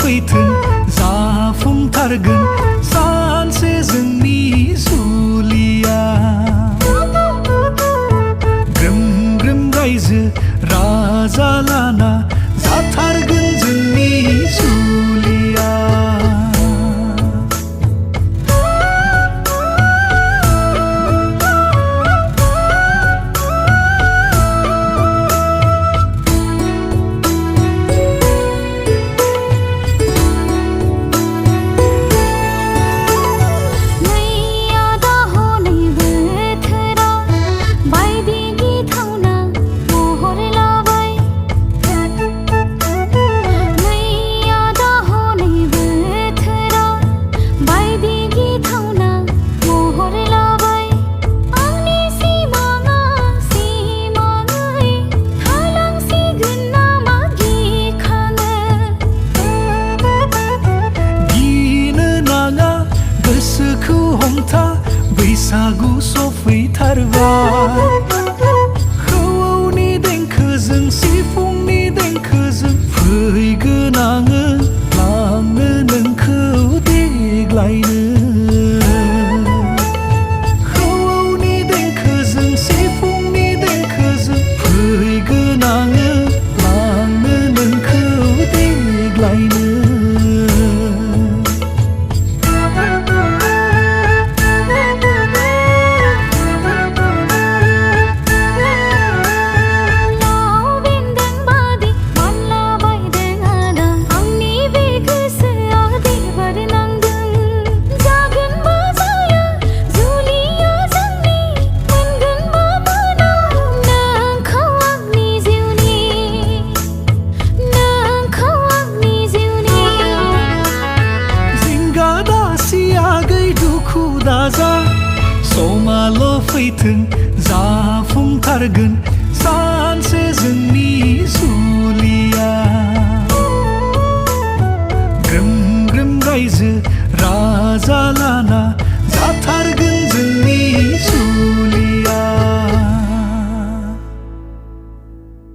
फैथों जाफुंथारगोन सानसे जोंनि जुलिया ग्रोम ग्रोम रायजो राजा लाना जाथारगोन जोंनि जुलिया गोसोखौ हमथा बैसागु सफैथारबाय खौवौनि देंखोजों सिफुंनि देंखोजों फैगोन आङो लांनो नोंखौ देग्लायनो खौवौनि देंखोजों सिफुंनि देंखोजों फैगोन आङो लांनो नोंखौ देग्लायनो दाजा समाल' फैथों जाफुंथारगोन सानसे जोंनि जुलिया ग्रोम ग्रोम रायजो राजा लाना जाथारगोन जोंनि